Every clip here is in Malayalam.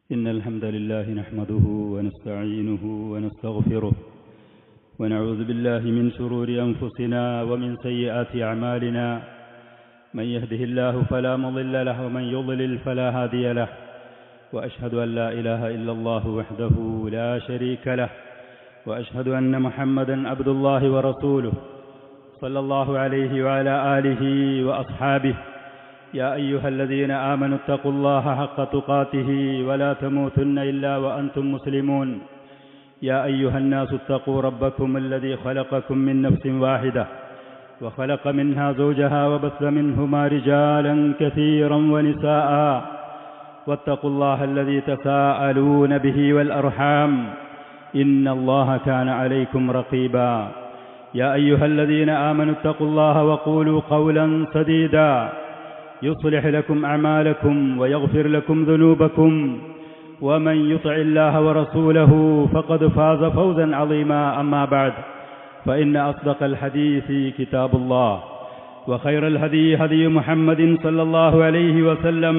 إن الحمد لله نحمده ونستعينه ونستغفره ونعوذ بالله من شرور أنفسنا ومن سيئات أعمالنا من يهده الله فلا مضل له ومن يضلل فلا هادي له وأشهد أن لا إله إلا الله وحده لا شريك له وأشهد أن محمدا عبد الله ورسوله صلى الله عليه وعلى آله وأصحابه يا أيها الذين آمنوا اتقوا الله حق تقاته ولا تموتن إلا وأنتم مسلمون يا أيها الناس اتقوا ربكم الذي خلقكم من نفس واحدة وخلق منها زوجها وبث منهما رجالا كثيرا ونساء واتقوا الله الذي تساءلون به والأرحام إن الله كان عليكم رقيبا يا أيها الذين آمنوا اتقوا الله وقولوا قولا سديدا يصلح لكم أعمالكم ويغفر لكم ذنوبكم ومن يطع الله ورسوله فقد فاز فوزا عظيما أما بعد فإن أصدق الحديث كتاب الله وخير الهدي هدي محمد صلى الله عليه وسلم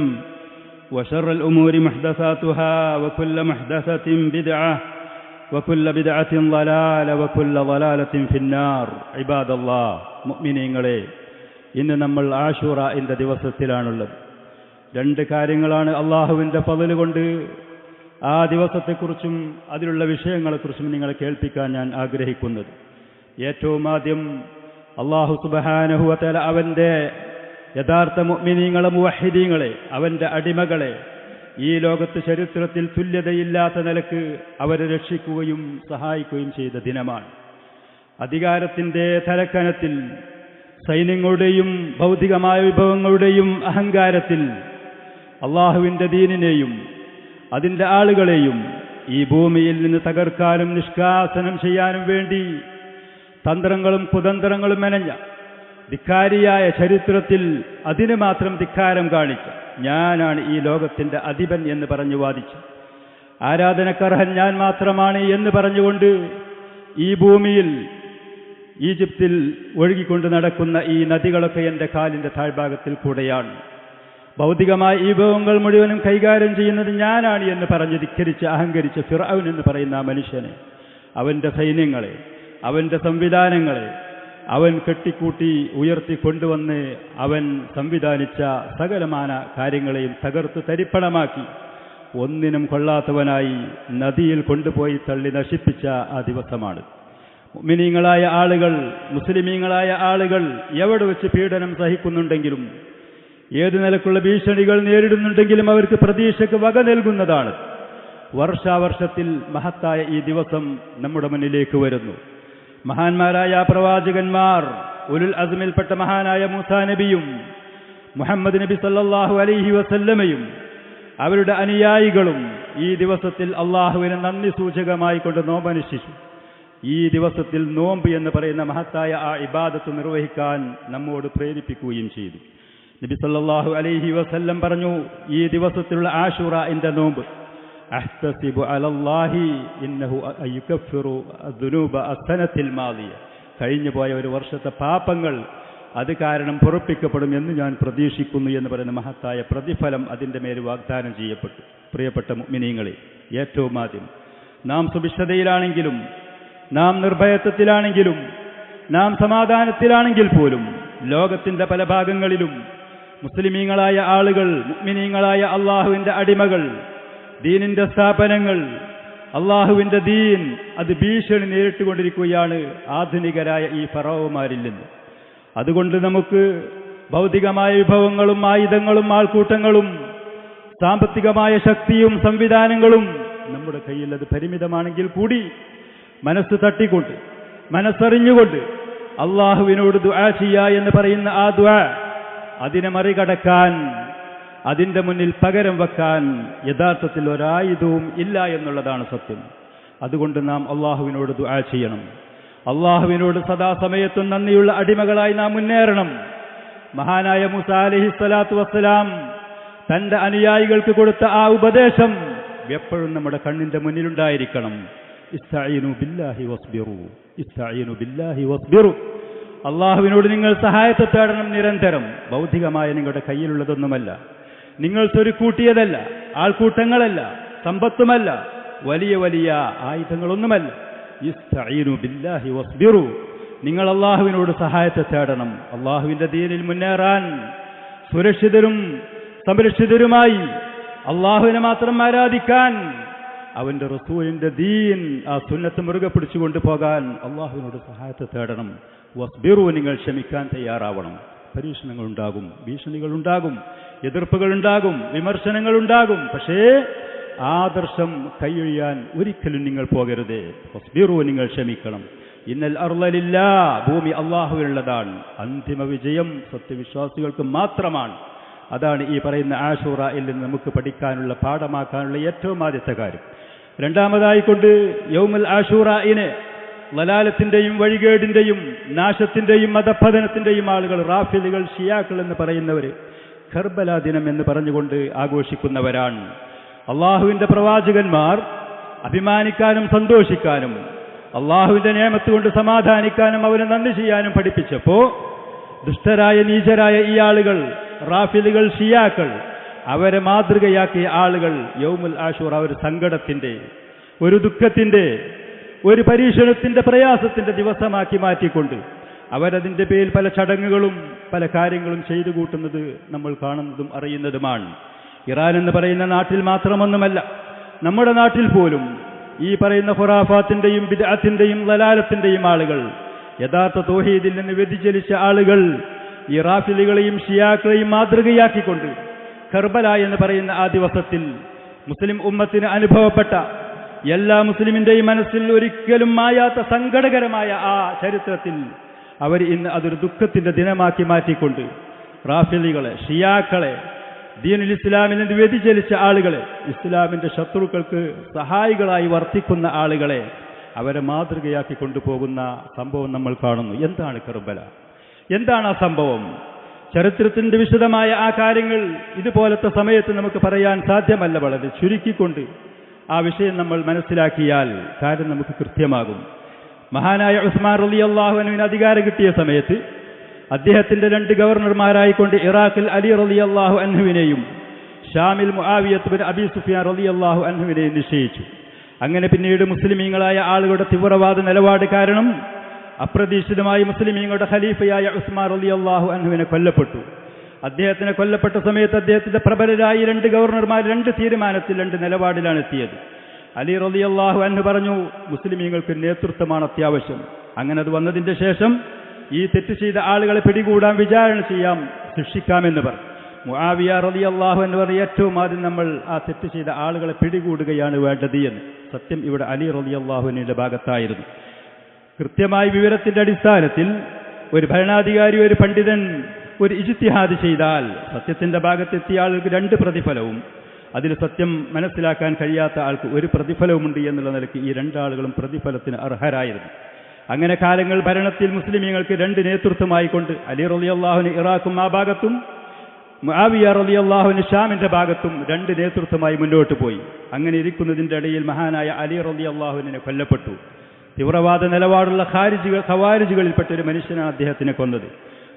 وشر الأمور محدثاتها وكل محدثة بدعة وكل بدعة ضلالة وكل ضلالة في النار عباد الله مؤمنين ഇന്ന് നമ്മൾ ആശൂറയുടെ ദിവസത്തിലാണുള്ളത്. രണ്ട് കാര്യങ്ങളാണ് അള്ളാഹുവിൻ്റെ ഫള് കൊണ്ട് ആ ദിവസത്തെക്കുറിച്ചും അതിലുള്ള വിഷയങ്ങളെക്കുറിച്ചും നിങ്ങളെ കേൾപ്പിക്കാൻ ഞാൻ ആഗ്രഹിക്കുന്നത്. ഏറ്റവും ആദ്യം അള്ളാഹു സുബ്ഹാനഹു വ തആല അവൻ്റെ യഥാർത്ഥ മുഅ്മിനീങ്ങളെ മുവഹ്ഹിദീങ്ങളെ അവൻ്റെ അടിമകളെ ഈ ലോകത്ത് ചരിത്രത്തിൽ തുല്യതയില്ലാത്ത നിലക്ക് അവരെ രക്ഷിക്കുകയും സഹായിക്കുകയും ചെയ്ത ദിനമാണ്. അധികാരത്തിൻ്റെ തലക്കനത്തിൽ സൈന്യങ്ങളുടെയും ഭൗതികമായ വിഭവങ്ങളുടെയും അഹങ്കാരത്തിൽ അള്ളാഹുവിൻ്റെ ദീനിനെയും അതിൻ്റെ ആളുകളെയും ഈ ഭൂമിയിൽ നിന്ന് തകർക്കാനും നിഷ്കാസനം ചെയ്യാനും വേണ്ടി തന്ത്രങ്ങളും കുതന്ത്രങ്ങളും മെനഞ്ഞ ധിക്കാരിയായ ചരിത്രത്തിൽ അതിന് മാത്രം ധിക്കാരം കാണിച്ച ഞാനാണ് ഈ ലോകത്തിൻ്റെ അധിപൻ എന്ന് പറഞ്ഞു വാദിച്ചു. ആരാധനക്കർഹൻ ഞാൻ മാത്രമാണ് എന്ന് പറഞ്ഞുകൊണ്ട് ഈ ഭൂമിയിൽ ഈജിപ്തിൽ ഒഴുകിക്കൊണ്ട് നടക്കുന്ന ഈ നദികളൊക്കെ എൻ്റെ കാലിൻ്റെ താഴ്ഭാഗത്തിൽ കൂടെയാണ്. ഭൗതികമായ ഈ വിഭവങ്ങൾ മുഴുവനും കൈകാര്യം ചെയ്യുന്നത് ഞാനാണ് എന്ന് പറഞ്ഞ് ധിക്കരിച്ച് അഹങ്കരിച്ച ഫിർഔൻ എന്ന് പറയുന്ന ആ മനുഷ്യനെ, അവൻ്റെ സൈന്യങ്ങളെ, അവൻ്റെ സംവിധാനങ്ങളെ അവൻ കെട്ടിക്കൂട്ടി ഉയർത്തിക്കൊണ്ടുവന്ന് അവൻ സംവിധാനിച്ച സകലമാന കാര്യങ്ങളെയും തകർത്ത് തരിപ്പണമാക്കി ഒന്നിനും കൊള്ളാത്തവനായി നദിയിൽ കൊണ്ടുപോയി തള്ളി നശിപ്പിച്ച ആ ദിവസമാണ്. മുഅ്മിനീങ്ങളായ ആളുകൾ, മുസ്ലിമീങ്ങളായ ആളുകൾ എവിടെ വെച്ച് പീഡനം സഹിക്കുന്നുണ്ടെങ്കിലും ഏതു നിലക്കുള്ള ഭീഷണികൾ നേരിടുന്നുണ്ടെങ്കിലും അവർക്ക് പ്രതീക്ഷയ്ക്ക് വക നൽകുന്നതാണ്. വർഷാവർഷത്തിൽ മഹത്തായ ഈ ദിവസം നമ്മുടെ മുന്നിലേക്ക് വരുന്നു. മഹാന്മാരായ പ്രവാചകന്മാർ, ഉലുൽ അസ്മിൽപ്പെട്ട മഹാനായ മൂസാ നബിയും മുഹമ്മദ് നബി സല്ലല്ലാഹു അലൈഹി വസല്ലമയും അവരുടെ അനുയായികളും ഈ ദിവസത്തിൽ അള്ളാഹുവിനെ നന്ദി സൂചകമായി കൊണ്ട് നോമ്പനുഷ്ഠിച്ചു. ഈ ദിവസത്തിൽ നോമ്പ് എന്ന് പറയുന്ന മഹത്തായ ആ ഇബാദത്ത് നിർവഹിക്കാൻ നമ്മോട് പ്രേരിപ്പിക്കുകയും ചെയ്തു. നബി സല്ലല്ലാഹു അലൈഹി വസല്ലം പറഞ്ഞു, ഈ ദിവസത്തിലുള്ള ആശൂറയുടെ നോമ്പ് അഹ്തസിബു അലല്ലാഹി ഇന്നഹു യുകഫിറു അദ്ദുനൂബ അസ്സനത്തിൽ മാദിയ, കഴിഞ്ഞു പോയ ഒരു വർഷത്തെ പാപങ്ങൾ അത് കാരണം പൊറുപ്പിക്കപ്പെടും എന്ന് ഞാൻ പ്രതീക്ഷിക്കുന്നു എന്ന് പറയുന്ന മഹത്തായ പ്രതിഫലം അതിൻ്റെ മേൽ വാഗ്ദാനം ചെയ്യപ്പെട്ടു. പ്രിയപ്പെട്ട മുഅ്മിനീങ്ങളെ, ഏറ്റവും ആദ്യം നാം സുഭിക്ഷതയിലാണെങ്കിലും, നാം നിർഭയത്വത്തിലാണെങ്കിലും, നാം സമാധാനത്തിലാണെങ്കിൽ പോലും ലോകത്തിൻ്റെ പല ഭാഗങ്ങളിലും മുസ്ലിമീങ്ങളായ ആളുകൾ, മുഅ്മിനീങ്ങളായ അള്ളാഹുവിൻ്റെ അടിമകൾ, ദീനിൻ്റെ സ്ഥാപനങ്ങൾ, അള്ളാഹുവിൻ്റെ ദീൻ അത് ഭീഷണി നേരിട്ടുകൊണ്ടിരിക്കുകയാണ് ആധുനികരായ ഈ ഫറോവമാരിൽ നിന്ന്. അതുകൊണ്ട് നമുക്ക് ഭൗതികമായ വിഭവങ്ങളും ആയുധങ്ങളും ആൾക്കൂട്ടങ്ങളും സാമ്പത്തികമായ ശക്തിയും സംവിധാനങ്ങളും നമ്മുടെ കയ്യിൽ അത് പരിമിതമാണെങ്കിൽ കൂടി മനസ്സ് തട്ടിക്കൊണ്ട്, മനസ്സറിഞ്ഞുകൊണ്ട് അള്ളാഹുവിനോട് ദുആ ചെയ്യുക എന്ന് പറയുന്ന ആ ദുആ, അതിനെ മറികടക്കാൻ, അതിൻ്റെ മുന്നിൽ പകരം വെക്കാൻ യഥാർത്ഥത്തിൽ ഒരായുധവും ഇല്ല എന്നുള്ളതാണ് സത്യം. അതുകൊണ്ട് നാം അള്ളാഹുവിനോട് ദുആ ചെയ്യണം. അള്ളാഹുവിനോട് സദാസമയത്തും നന്ദിയുള്ള അടിമകളായി നാം മുന്നേറണം. മഹാനായ മൂസാ അലൈഹിസ്സലാത്തു വസ്സലാം തൻ്റെ അനുയായികൾക്ക് കൊടുത്ത ആ ഉപദേശം എപ്പോഴും നമ്മുടെ കണ്ണിൻ്റെ മുന്നിലുണ്ടായിരിക്കണം. ഇസ്തഈനു ബില്ലാഹി വസ്ബിറു, ഇസ്തഈനു ബില്ലാഹി വസ്ബിറു. അള്ളാഹുവിനോട് നിങ്ങൾ സഹായത്തെ തേടണം നിരന്തരം. ഭൗതികമായ നിങ്ങളുടെ കയ്യിലുള്ളതൊന്നുമല്ല, നിങ്ങൾ സ്വരുക്കൂട്ടിയതല്ല, ആൾക്കൂട്ടങ്ങളല്ല, സമ്പത്തുമല്ല, വലിയ വലിയ ആയുധങ്ങളൊന്നുമല്ല. ഇസ്തഈനു ബില്ലാഹി വസ്ബിറു, നിങ്ങൾ അള്ളാഹുവിനോട് സഹായത്തെ തേടണം. അള്ളാഹുവിന്റെ ദീനിൽ മുന്നേറാൻ സുരക്ഷിതരും സംരക്ഷിതരുമായി അള്ളാഹുവിനെ മാത്രം ആരാധിക്കാൻ, അവന്റെ റസൂലിന്റെ ദീൻ ആ സുന്നത്ത് മുറുകെ പിടിച്ചുകൊണ്ട് പോകാൻ അള്ളാഹുവിനോട് സഹായത്തെ തേടണം. വസ്ബിറു, നിങ്ങൾ ക്ഷമിക്കാൻ തയ്യാറാവണം. പരീക്ഷണങ്ങളുണ്ടാകും, ഭീഷണികളുണ്ടാകും, എതിർപ്പുകളുണ്ടാകും, വിമർശനങ്ങളുണ്ടാകും. പക്ഷേ ആദർശം കൈയൊഴിയാൻ ഒരിക്കലും നിങ്ങൾ പോകരുത്. വസ്ബിറു, നിങ്ങൾ ക്ഷമിക്കണം. ഇന്നൽ അർള ലില്ലാഹ്, ഭൂമി അള്ളാഹുവിനുള്ളതാണ്. അന്തിമ വിജയം സത്യവിശ്വാസികൾക്ക് മാത്രമാണ്. അതാണ് ഈ പറയുന്ന ആശൂറയിൽ നിന്ന് നമുക്ക് പഠിക്കാനുള്ള, പാഠമാക്കാനുള്ള ഏറ്റവും ആദ്യത്തെ കാര്യം. രണ്ടാമതായിക്കൊണ്ട് യൗമുൽ ആശൂറയിനെ ലലാലത്തിന്റെയും വഴികേടിന്റെയും നാശത്തിന്റെയും മതപതനത്തിന്റെയും ആളുകൾ, റാഫിലുകൾ, ഷിയാക്കൾ എന്ന് പറയുന്നവര് കർബല ദിനം എന്ന് പറഞ്ഞുകൊണ്ട് ആഘോഷിക്കുന്നവരാണ്. അള്ളാഹുവിന്റെ പ്രവാചകന്മാർ അഭിമാനിക്കാനും സന്തോഷിക്കാനും അള്ളാഹുവിന്റെ നിയമത്ത് കൊണ്ട് സമാധാനിക്കാനും അവന് നന്ദി ചെയ്യാനും പഠിപ്പിച്ചപ്പോ ദുഷ്ടരായ നീചരായ ഈ ആളുകൾ, റാഫിലുകൾ, ഷിയാക്കൾ, അവരെ മാതൃകയാക്കിയ ആളുകൾ യൗമുൽ ആശൂറ ഒരു സങ്കടത്തിന്റെ, ഒരു ദുഃഖത്തിന്റെ, ഒരു പരീക്ഷണത്തിന്റെ, പ്രയാസത്തിന്റെ ദിവസമാക്കി മാറ്റിക്കൊണ്ട് അവരതിന്റെ പേരിൽ പല ചടങ്ങുകളും പല കാര്യങ്ങളും ചെയ്തു കൂട്ടുന്നത് നമ്മൾ കാണുന്നതും അറിയുന്നതുമാണ്. ഇറാൻ എന്ന് പറയുന്ന നാട്ടിൽ മാത്രമൊന്നുമല്ല, നമ്മുടെ നാട്ടിൽ പോലും ഈ പറയുന്ന ഖുറാഫാത്തിന്റെയും ബിദ്അത്തിന്റെയും ലലാലത്തിന്റെയും ആളുകൾ, യഥാർത്ഥ തൗഹീദിൽ നിന്ന് വ്യതിചലിച്ച ആളുകൾ ഈ റാഫിലുകളെയും ഷിയാക്കളെയും മാതൃകയാക്കിക്കൊണ്ട് കർബല എന്ന് പറയുന്ന ആ ദിവസത്തിൽ മുസ്ലിം ഉമ്മത്തിന് അനുഭവപ്പെട്ട, എല്ലാ മുസ്ലിമിന്റെയും മനസ്സിൽ ഒരിക്കലും മായാത്ത സങ്കടകരമായ ആ ചരിത്രത്തിൽ അവർ ഇന്ന് അതൊരു ദുഃഖത്തിന്റെ ദിനമാക്കി മാറ്റിക്കൊണ്ട് റാഫിലുകളെ, ഷിയാക്കളെ, ദീനുൽ ഇസ്ലാമിൽ നിന്ന് വ്യതിചലിച്ച ആളുകളെ, ഇസ്ലാമിന്റെ ശത്രുക്കൾക്ക് സഹായികളായി വർത്തിക്കുന്ന ആളുകളെ അവരെ മാതൃകയാക്കി കൊണ്ടുപോകുന്ന സംഭവം നമ്മൾ കാണുന്നു. എന്താണ് കർബല? എന്താണ് ആ സംഭവം? ചരിത്രത്തിന്റെ വിശദമായ ആ കാര്യങ്ങൾ ഇതുപോലത്തെ സമയത്ത് നമുക്ക് പറയാൻ സാധ്യമല്ല. വളരെ ചുരുക്കിക്കൊണ്ട് ആ വിഷയം നമ്മൾ മനസ്സിലാക്കിയാൽ കാര്യം നമുക്ക് കൃത്യമാകും. മഹാനായ ഉസ്മാൻ റളിയല്ലാഹു അൻഹുവിന് അധികാരം കിട്ടിയ സമയത്ത് അദ്ദേഹത്തിന്റെ 2 ഗവർണർമാരായിക്കൊണ്ട് ഇറാഖിൽ അലി റളിയല്ലാഹു അൻഹുവിനെയും ഷാമിൽ മുആവിയത്ത് ബിൻ അബി സുഫിയാൻ റളിയല്ലാഹു അൻഹുവിനെയും നിശ്ചയിച്ചു. അങ്ങനെ പിന്നീട് മുസ്ലിമീങ്ങളായ ആളുകളുടെ തീവ്രവാദ നിലപാട് കാരണം അപ്രതീക്ഷിതമായി മുസ്ലിമീങ്ങളുടെ ഖലീഫയായ ഉസ്മാൻ റളിയല്ലാഹു അൻഹുവിനെ കൊല്ലപ്പെട്ടു. അദ്ദേഹത്തിനെ കൊല്ലപ്പെട്ട സമയത്ത് അദ്ദേഹത്തിന്റെ പ്രബലരായ 2 ഗവർണർമാർ 2 തീരുമാനത്തിൽ, 2 നിലപാടിലാണ് എത്തിയത്. അലി റളിയല്ലാഹു അൻഹു പറഞ്ഞു, മുസ്ലിമീങ്ങൾക്ക് നേതൃത്വമാണ് അത്യാവശ്യം. അങ്ങനെ അത് വന്നതിന്റെ ശേഷം ഈ തെറ്റ് ചെയ്ത ആളുകളെ പിടികൂടാൻ, വിചാരണ ചെയ്യാം, ശിക്ഷിക്കാമെന്ന് പറഞ്ഞു. മുആവിയ റളിയല്ലാഹു അൻഹു പറഞ്ഞു, ഏറ്റവും ആദ്യം നമ്മൾ ആ തെറ്റ് ചെയ്ത ആളുകളെ പിടികൂടുകയാണ് വേണ്ടത് എന്ന്. സത്യം ഇവിടെ അലി റളിയല്ലാഹു അൻഹുവിന്റെ ഭാഗത്തായിരുന്നു. കൃത്യമായ വിവരത്തിന്റെ അടിസ്ഥാനത്തിൽ ഒരു ഭരണാധികാരി, ഒരു പണ്ഡിതൻ ഒരു ഇജ്തിഹാദ് ചെയ്താൽ സത്യത്തിന്റെ ഭാഗത്തെത്തിയ ആൾക്ക് 2 പ്രതിഫലവും, അതിൽ സത്യം മനസ്സിലാക്കാൻ കഴിയാത്ത ആൾക്ക് 1 പ്രതിഫലവുമുണ്ട് എന്നുള്ള നിലയ്ക്ക് ഈ 2 ആളുകളും പ്രതിഫലത്തിന് അർഹരായിരുന്നു. അങ്ങനെ കാലങ്ങൾ ഭരണത്തിൽ മുസ്ലിമീങ്ങൾക്ക് 2 നേതൃത്വമായിക്കൊണ്ട് അലി റളിയല്ലാഹുവിന് ഇറാഖും ആ ഭാഗത്തും, മുആവിയ റളിയല്ലാഹുവിന് ഷാമിന്റെ ഭാഗത്തും 2 നേതൃത്വമായി മുന്നോട്ട് പോയി. അങ്ങനെ ഇരിക്കുന്നതിന്റെ ഇടയിൽ മഹാനായ അലി റളിയല്ലാഹുവിനെ കൊല്ലപ്പെട്ടു. തീവ്രവാദ നിലപാടുള്ള ഖവാരിജുകളിൽപ്പെട്ട ഒരു മനുഷ്യനാണ് അദ്ദേഹത്തിനെ കൊന്നത്.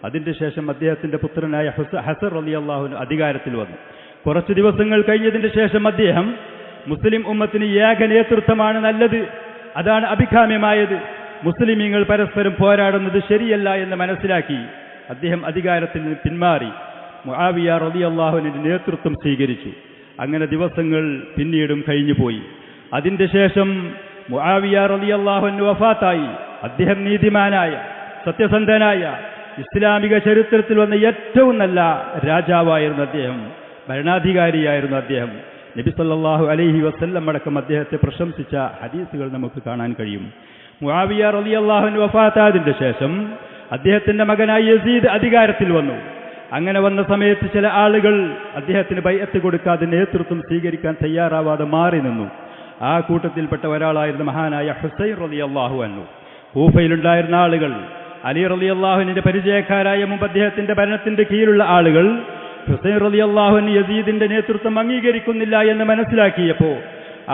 അതിന്റെ ശേഷം അദ്ദേഹത്തിന്റെ പുത്രനായ ഹസൻ റളിയല്ലാഹു അധികാരത്തിൽ വന്നു. കുറച്ചു ദിവസങ്ങൾ കഴിഞ്ഞതിന്റെ ശേഷം അദ്ദേഹം മുസ്ലിം ഉമ്മത്തിന് ഏക നേതൃത്വമാണ് നല്ലത്, അതാണ് അഭികാമ്യമായത്, മുസ്ലിമീങ്ങൾ പരസ്പരം പോരാടുന്നത് ശരിയല്ല എന്ന് മനസ്സിലാക്കി അദ്ദേഹം അധികാരത്തിൽ നിന്ന് പിന്മാറി മുആവിയ റളിയല്ലാഹുവിന്റെ നേതൃത്വം സ്വീകരിച്ചു. അങ്ങനെ ദിവസങ്ങൾ പിന്നീടും കഴിഞ്ഞുപോയി. അതിന്റെ ശേഷം മുആവിയ റളിയല്ലാഹു അൻഹു വഫാത്തായി. അദ്ദേഹം നീതിമാനായ, സത്യസന്ധനായ, ഇസ്ലാമിക ചരിത്രത്തിൽ വന്ന ഏറ്റവും നല്ല രാജാവായിരുന്നു അദ്ദേഹം, ഭരണാധികാരിയായിരുന്നു അദ്ദേഹം. നബി സല്ലല്ലാഹു അലൈഹി വസല്ലം അടക്കം അദ്ദേഹത്തെ പ്രശംസിച്ച ഹദീസുകൾ നമുക്ക് കാണാൻ കഴിയും. മുആവിയ റളിയല്ലാഹു അൻഹു വഫാത്തായതിന്റെ ശേഷം അദ്ദേഹത്തിന്റെ മകനായ യസീദ് അധികാരത്തിൽ വന്നു. അങ്ങനെ വന്ന സമയത്ത് ചില ആളുകൾ അദ്ദേഹത്തിന് ബൈഅത്ത് കൊടുക്കാതെ നേതൃത്വം സ്വീകരിക്കാൻ തയ്യാറാവാതെ മാറി നിന്നു. ആ കൂട്ടത്തിൽപ്പെട്ട ഒരാളായിരുന്നു മഹാനായ ഹുസൈൻ റളിയല്ലാഹു അൻഹു. കൂഫയിലുണ്ടായിരുന്ന ആളുകൾ, അലി റളിയല്ലാഹുവിന്റെ പരിചയക്കാരായ മുമ്പ് അദ്ദേഹത്തിന്റെ ഭരണത്തിന്റെ കീഴിലുള്ള ആളുകൾ ഹുസൈൻ റളിയല്ലാഹു അൻഹു യസീദിന്റെ നേതൃത്വം അംഗീകരിക്കുന്നില്ല എന്ന് മനസ്സിലാക്കിയപ്പോൾ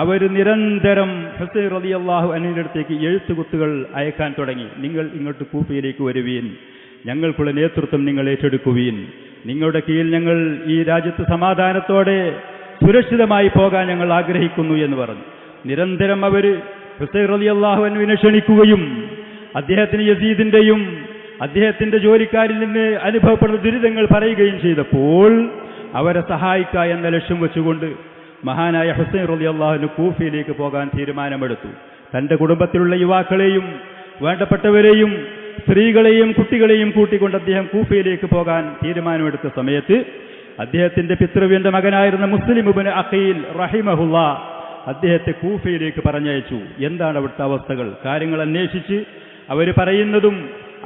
അവർ നിരന്തരം ഹുസൈൻ റളിയല്ലാഹു അൻഹുവിന്റെ അടുത്തേക്ക് എഴുത്തുകുത്തുകൾ അയക്കാൻ തുടങ്ങി. നിങ്ങൾ ഇങ്ങോട്ട് കൂഫയിലേക്ക് വരുവീൻ, ഞങ്ങൾക്കുള്ള നേതൃത്വം നിങ്ങൾ ഏറ്റെടുക്കുവീൻ, നിങ്ങളുടെ കീഴിൽ ഞങ്ങൾ ഈ രാജ്യത്ത് സമാധാനത്തോടെ സുരക്ഷിതമായി പോകാൻ ഞങ്ങൾ ആഗ്രഹിക്കുന്നു എന്ന് പറഞ്ഞു. നിരന്തരം അവർ ഹുസൈൻ റളിയല്ലാഹു അൻഹുവിനെ ക്ഷണിക്കുകയും അദ്ദേഹത്തിന് യസീദിന്റെയും അദ്ദേഹത്തിന്റെ ജോലിക്കാരിൽ നിന്ന് അനുഭവപ്പെടുന്ന ദുരിതങ്ങൾ പറയുകയും ചെയ്തപ്പോൾ അവരെ സഹായിക്കുക എന്ന ലക്ഷ്യം വെച്ചുകൊണ്ട് മഹാനായ ഹുസൈൻ റളിയല്ലാഹു അൻഹു കൂഫയിലേക്ക് പോകാൻ തീരുമാനമെടുത്തു. തന്റെ കുടുംബത്തിലുള്ള യുവാക്കളെയും വേണ്ടപ്പെട്ടവരെയും സ്ത്രീകളെയും കുട്ടികളെയും കൂട്ടിക്കൊണ്ട് അദ്ദേഹം കൂഫയിലേക്ക് പോകാൻ തീരുമാനമെടുത്ത സമയത്ത് അദ്ദേഹത്തിന്റെ പിതൃവ്യന്റെ മകനായിരുന്ന മുസ്ലിം ഇബ്നു അഖീൽ റഹിമഹുല്ലാ അദ്ദേഹത്തെ കൂഫയിലേക്ക് പറഞ്ഞയച്ചു. എന്താണ് അവിടുത്തെ അവസ്ഥകൾ, കാര്യങ്ങൾ അന്വേഷിച്ച് അവർ പറയുന്നതും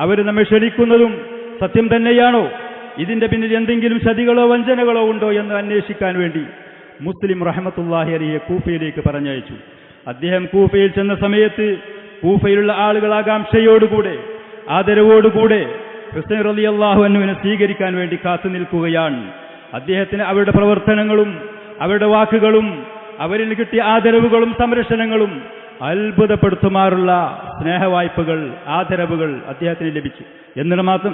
അവർ നമ്മെ ക്ഷണിക്കുന്നതും സത്യം തന്നെയാണോ, ഇതിന്റെ പിന്നിൽ എന്തെങ്കിലും ചതികളോ വഞ്ചനകളോ ഉണ്ടോ എന്ന് അന്വേഷിക്കാൻ വേണ്ടി മുസ്ലിം റഹ്മത്തുള്ളാഹി അലൈഹി കൂഫയിലേക്ക് പറഞ്ഞയച്ചു. അദ്ദേഹം കൂഫയിൽ ചെന്ന സമയത്ത് കൂഫയിലുള്ള ആളുകൾ ആകാംക്ഷയോടുകൂടെ ആദരവോടുകൂടെ ഹുസൈൻ റളിയല്ലാഹു അൻഹുവിനെ സ്വീകരിക്കാൻ വേണ്ടി കാത്തു നിൽക്കുകയാണ്. അദ്ദേഹത്തിന് അവരുടെ പ്രവർത്തനങ്ങളും അവരുടെ വാക്കുകളും അവരിൽ കിട്ടിയ ആദരവുകളും സംരക്ഷണങ്ങളും അത്ഭുതപ്പെടുത്തുമാറുള്ള സ്നേഹവായ്പകൾ ആദരവുകൾ അദ്ദേഹത്തിന് ലഭിച്ചു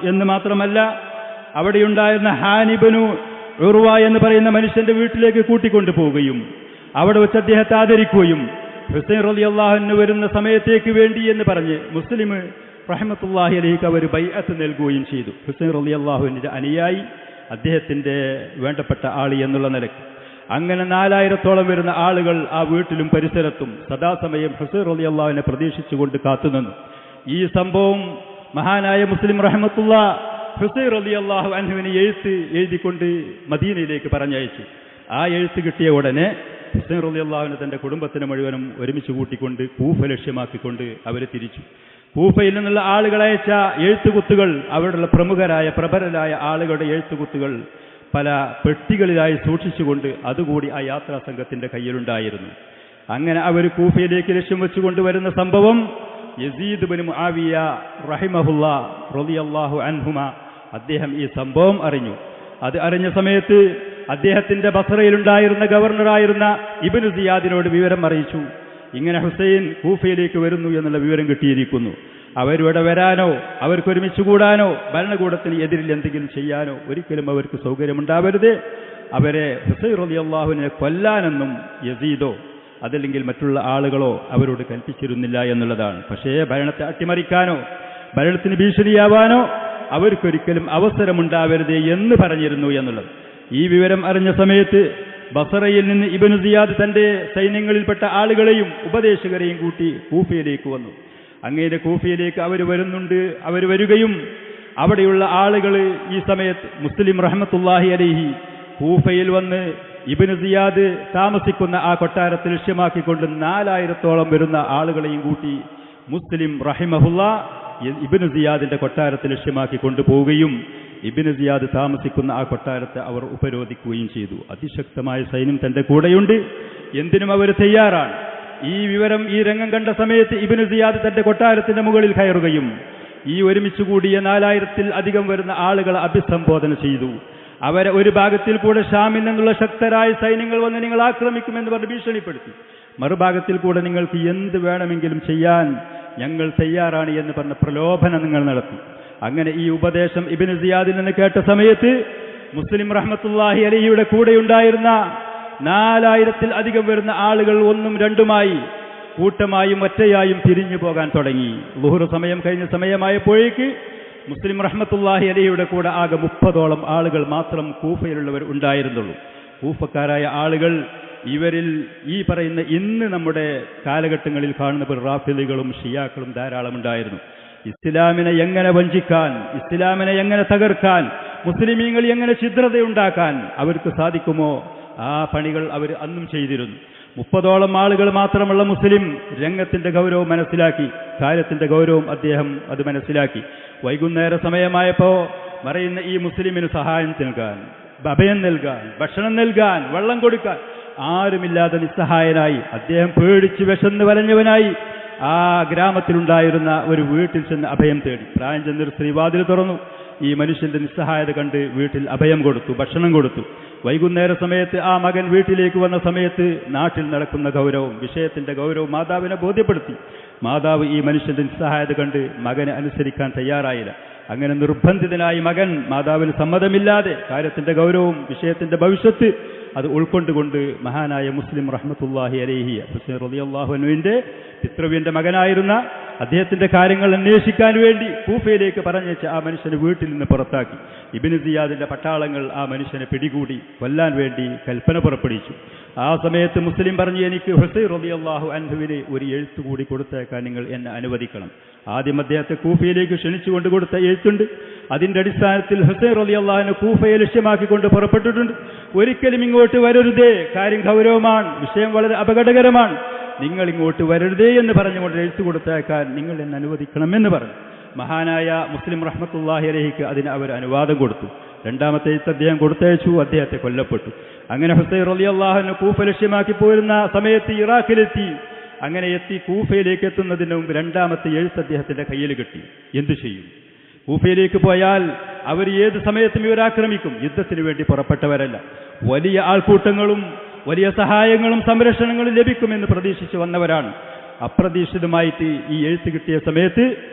എന്ന് മാത്രമല്ല, അവിടെയുണ്ടായിരുന്ന ഹാനിബനു ഉർവ എന്ന് പറയുന്ന മനുഷ്യന്റെ വീട്ടിലേക്ക് കൂട്ടിക്കൊണ്ടു പോവുകയും അവിടെ വെച്ച് അദ്ദേഹത്തെ ആദരിക്കുകയും ഹുസൈൻ റളിയല്ലാഹു അൻഹു വരുന്ന സമയത്തേക്ക് വേണ്ടി എന്ന് പറഞ്ഞ് മുസ്ലിം റഹ്മത്തുള്ളാഹി അലൈഹി അവർ ബൈഅത്ത് നൽകുകയും ചെയ്തു. ഹുസൈൻ റളിയല്ലാഹു അൻഹുവിന്റെ അനുയായി, അദ്ദേഹത്തിന്റെ വേണ്ടപ്പെട്ട ആളി എന്നുള്ള നിലയ്ക്ക്. അങ്ങനെ 4000-ഓളം വരുന്ന ആളുകൾ ആ വീട്ടിലും പരിസരത്തും സദാസമയം ഹുസൈൻ റളിയല്ലാഹുവിനെ പ്രതീക്ഷിച്ചുകൊണ്ട് കാത്തുനിന്നു. ഈ സംഭവം മഹാനായ മുസ്ലിം റഹ്മത്തുള്ളാഹി ഹുസൈൻ റളിയല്ലാഹു അൻഹുവിനെ എഴുതിക്കൊണ്ട് മദീനയിലേക്ക് പറഞ്ഞയച്ചു. ആ എഴുത്ത് കിട്ടിയ ഉടനെ ഹുസൈൻ റളിയല്ലാഹുവിനെ തന്റെ കുടുംബത്തിന് മുഴുവനും ഒരുമിച്ച് കൂട്ടിക്കൊണ്ട് കൂഫ ലക്ഷ്യമാക്കിക്കൊണ്ട് അവർ തിരിച്ചു. കൂഫയിൽ നിന്നുള്ള ആളുകൾ അയച്ച എഴുത്തുകുത്തുകൾ, അവിടെയുള്ള പ്രബലരായ ആളുകളുടെ എഴുത്തുകുത്തുകൾ പല പെട്ടികളിലായി സൂക്ഷിച്ചുകൊണ്ട് അതുകൂടി ആ യാത്രാ സംഘത്തിന്റെ കയ്യിലുണ്ടായിരുന്നു. അങ്ങനെ അവർ കൂഫയിലേക്ക് ലക്ഷ്യം വെച്ചുകൊണ്ട് വരുന്ന സംഭവം യസീദ് ഇബ്നു മുആവിയ റഹിമഹുല്ലാ റളിയല്ലാഹു അൻഹുമ അദ്ദേഹം ഈ സംഭവം അറിഞ്ഞു. അത് അറിഞ്ഞ സമയത്ത് അദ്ദേഹത്തിന്റെ ബസ്രയിലുണ്ടായിരുന്ന ഗവർണറായിരുന്ന ഇബ്നു സിയാദിനോട് വിവരം അറിയിച്ചു. ഇങ്ങനെ ഹുസൈൻ കൂഫയിലേക്ക് വരുന്നു എന്നുള്ള വിവരം കിട്ടിയിരിക്കുന്നു. അവരിവിടെ വരാനോ അവർക്കൊരുമിച്ച് കൂടാനോ ഭരണകൂടത്തിന് എതിരിൽ എന്തെങ്കിലും ചെയ്യാനോ ഒരിക്കലും അവർക്ക് സൗകര്യമുണ്ടാവരുത്. അവരെ ഹുസൈൻ റളിയല്ലാഹുവിനെ കൊല്ലാനെന്നും യസീദോ അതല്ലെങ്കിൽ മറ്റുള്ള ആളുകളോ അവരോട് കൽപ്പിച്ചിരുന്നില്ല എന്നുള്ളതാണ്. പക്ഷേ ഭരണത്തെ അട്ടിമറിക്കാനോ ഭരണത്തിന് ഭീഷണിയാവാനോ അവർക്കൊരിക്കലും അവസരമുണ്ടാവരുത് എന്ന് പറഞ്ഞിരുന്നു എന്നുള്ളത്. ഈ വിവരം അറിഞ്ഞ സമയത്ത് ബസറയിൽ നിന്ന് ഇബ്നു സിയാദ് തന്റെ സൈന്യങ്ങളിൽപ്പെട്ട ആളുകളെയും ഉപദേശകരെയും കൂട്ടി കൂഫയിലേക്ക് വന്നു. അങ്ങയുടെ കൂഫയിലേക്ക് അവർ വരികയും അവിടെയുള്ള ആളുകൾ ഈ സമയത്ത് മുസ്ലിം റഹ്മത്തുള്ളാഹി അലൈഹി കൂഫയിൽ വന്ന് ഇബ്നു സിയാദ് താമസിക്കുന്ന ആ കൊട്ടാരത്തിൽ ലക്ഷ്യമാക്കിക്കൊണ്ട് 4000-ഓളം വരുന്ന ആളുകളെയും കൂട്ടി മുസ്ലിം റഹിമഹുല്ലാ ഇബ്നു സിയാദിന്റെ കൊട്ടാരത്തിൽ ലക്ഷ്യമാക്കി കൊണ്ടുപോവുകയും ഇബ്നു സിയാദ് താമസിക്കുന്ന ആ കൊട്ടാരത്തെ അവർ ഉപരോധിക്കുകയും ചെയ്തു. അതിശക്തമായ സൈന്യം തന്റെ കൂടെയുണ്ട്, എന്തിനും അവർ തയ്യാറാണ്. ഈ രംഗം കണ്ട സമയത്ത് ഇബ്നു സിയാദ് തന്റെ കൊട്ടാരത്തിന്റെ മുകളിൽ കയറുകയും ഈ ഒരുമിച്ച് കൂടിയ 4000-ൽ അധികം വരുന്ന ആളുകളെ അഭിസംബോധന ചെയ്തു. അവരെ ഒരു ഭാഗത്തിൽ കൂടെ ഷാമിൽ നിന്നുള്ള ശക്തരായ സൈന്യങ്ങൾ വന്ന് നിങ്ങൾ ആക്രമിക്കുമെന്ന് പറഞ്ഞ് ഭീഷണിപ്പെടുത്തി, മറുഭാഗത്തിൽ കൂടെ നിങ്ങൾക്ക് എന്ത് വേണമെങ്കിലും ചെയ്യാൻ ഞങ്ങൾ തയ്യാറാണ് എന്ന് പറഞ്ഞ പ്രലോഭനം നിങ്ങൾ നടത്തി. അങ്ങനെ ഈ ഉപദേശം ഇബ്നു സിയാദിൽ നിന്ന് കേട്ട സമയത്ത് മുസ്ലിം റഹ്മത്തുള്ളാഹി അലൈഹിയുടെ കൂടെയുണ്ടായിരുന്ന 4000-ൽ അധികം വരുന്ന ആളുകൾ ഒന്നും രണ്ടുമായി കൂട്ടമായും ഒറ്റയായും പിരിഞ്ഞു പോകാൻ തുടങ്ങി. ളുഹ്ർ സമയം കഴിഞ്ഞ സമയമായപ്പോഴേക്ക് മുസ്ലിം റഹ്മത്തുള്ളാഹി അലൈഹിയുടെ കൂടെ ആകെ 30-ഓളം ആളുകൾ മാത്രം കൂഫയിലുള്ളവർ ഉണ്ടായിരുന്നുള്ളൂ. കൂഫക്കാരായ ആളുകൾ ഇവരിൽ ഈ പറയുന്ന ഇന്ന് നമ്മുടെ കാലഘട്ടങ്ങളിൽ കാണുന്ന റാഫിദികളും ഷിയാക്കളും ധാരാളം ഉണ്ടായിരുന്നു. ഇസ്ലാമിനെ എങ്ങനെ വഞ്ചിക്കാൻ, ഇസ്ലാമിനെ എങ്ങനെ തകർക്കാൻ, മുസ്ലിമീങ്ങൾ എങ്ങനെ ഛിദ്രതയുണ്ടാക്കാൻ അവർക്ക് സാധിക്കുമോ ആ പണികൾ അവർ അന്നും ചെയ്തിരുന്നു. 30-ഓളം ആളുകൾ മാത്രമുള്ള മുസ്ലിം രംഗത്തിന്റെ ഗൗരവം മനസ്സിലാക്കി, കാര്യത്തിന്റെ ഗൗരവം അദ്ദേഹം അത് മനസ്സിലാക്കി. വൈകുന്നേര സമയമായപ്പോ പറയുന്ന ഈ മുസ്ലിമിന് സഹായം നൽകാൻ, അഭയം നൽകാൻ, ഭക്ഷണം നൽകാൻ, വെള്ളം കൊടുക്കാൻ ആരുമില്ലാതെ നിസ്സഹായനായി അദ്ദേഹം പേടിച്ച് വിശന്ന് വലഞ്ഞവനായി ആ ഗ്രാമത്തിലുണ്ടായിരുന്ന ഒരു വീട്ടിൽ ചെന്ന് അഭയം തേടി. പ്രായം ചെന്നൊരു സ്ത്രീ വാതിൽ തുറന്നു. ഈ മനുഷ്യന്റെ നിസ്സഹായത കണ്ട് വീട്ടിൽ അഭയം കൊടുത്തു, ഭക്ഷണം കൊടുത്തു. വൈകുന്നേര സമയത്ത് ആ മകൻ വീട്ടിലേക്ക് വന്ന സമയത്ത് നാട്ടിൽ നടക്കുന്ന ഗൗരവം, വിഷയത്തിന്റെ ഗൗരവം മാതാവിനെ ബോധ്യപ്പെടുത്തി. മാതാവ് ഈ മനുഷ്യന്റെ നിസ്സഹായത കണ്ട് മകനെ അനുസരിക്കാൻ തയ്യാറായില്ല. അങ്ങനെ നിർബന്ധിതനായി മകൻ മാതാവിന് സമ്മതമില്ലാതെ കാര്യത്തിന്റെ ഗൗരവം, വിഷയത്തിന്റെ ഭവിഷ്യത്ത് അത് ഉൾക്കൊണ്ടുകൊണ്ട് മഹാനായ മുസ്ലിം റഹ്മത്തുള്ളാഹി അലൈഹി ഹുസൈൻ റളിയല്ലാഹു അൻഹുവിന്റെ പിതൃവ്യന്റെ മകനായിരുന്ന അദ്ദേഹത്തിന്റെ കാര്യങ്ങൾ അന്വേഷിക്കാൻ വേണ്ടി കൂഫയിലേക്ക് പറഞ്ഞയച്ച ആ മനുഷ്യനെ വീട്ടിൽ നിന്ന് പുറത്താക്കി. ഇബ്നു സിയാദിന്റെ പട്ടാളങ്ങൾ ആ മനുഷ്യനെ പിടികൂടി കൊല്ലാൻ വേണ്ടി കൽപ്പന പുറപ്പെടുവിച്ചു. ആ സമയത്ത് മുസ്ലിം പറഞ്ഞു, എനിക്ക് ഹുസൈൻ റളിയല്ലാഹു അൻഹുവിന് ഒരു എഴുത്ത് കൂടി കൊടുത്തേക്കാൻ നിങ്ങൾ എന്നെ അനുവദിക്കണം. ആദ്യം അദ്ദേഹത്തെ കൂഫയിലേക്ക് ക്ഷണിച്ചുകൊണ്ട് കൊടുത്ത എഴുത്തുണ്ട്. അതിന്റെ അടിസ്ഥാനത്തിൽ ഹുസൈൻ റളിയല്ലാഹു അൻഹു കൂഫയെ ലക്ഷ്യമാക്കിക്കൊണ്ട് പുറപ്പെട്ടിട്ടുണ്ട്. ഒരിക്കലും ഇങ്ങോട്ട് വരരുതേ, കാര്യം ഗൗരവമാണ്, വിഷയം വളരെ അപകടകരമാണ്, നിങ്ങൾ ഇങ്ങോട്ട് വരരുതേ എന്ന് പറഞ്ഞുകൊണ്ട് എഴുത്തു കൊടുത്തേക്കാൻ നിങ്ങൾ എന്നെ അനുവദിക്കണം എന്ന് പറഞ്ഞു. മഹാനായ മുസ്ലിം റഹ്മത്തുള്ളാഹി അലൈഹിക്ക് അതിന് അവർ അനുവാദം കൊടുത്തു. രണ്ടാമത്തെ എഴുത്ത് അദ്ദേഹം കൊടുത്തയച്ചു, അദ്ദേഹത്തെ കൊല്ലപ്പെട്ടു. അങ്ങനെ ഹുസൈൻ റളിയല്ലാഹു അൻഹു കൂഫ ലക്ഷ്യമാക്കി പോരുന്ന സമയത്ത് ഇറാഖിലെത്തി. അങ്ങനെ എത്തി കൂഫയിലേക്ക് എത്തുന്നതിന് മുമ്പ് രണ്ടാമത്തെ എഴുത്ത് അദ്ദേഹത്തിന്റെ കയ്യിൽ കിട്ടി. എന്തു ചെയ്യും? കൂഫയിലേക്ക് പോയാൽ അവർ ഏത് സമയത്തും ഇവർ ആക്രമിക്കും. യുദ്ധത്തിന് വേണ്ടി പുറപ്പെട്ടവരല്ല. വലിയ ആൾക്കൂട്ടങ്ങളും വലിയ സഹായങ്ങളും സംരക്ഷണങ്ങളും ലഭിക്കുമെന്ന് പ്രതീക്ഷിച്ച് വന്നവരാണ്. അപ്രതീക്ഷിതമായിട്ട് ഈ എഴുത്ത് കിട്ടിയ സമയത്ത്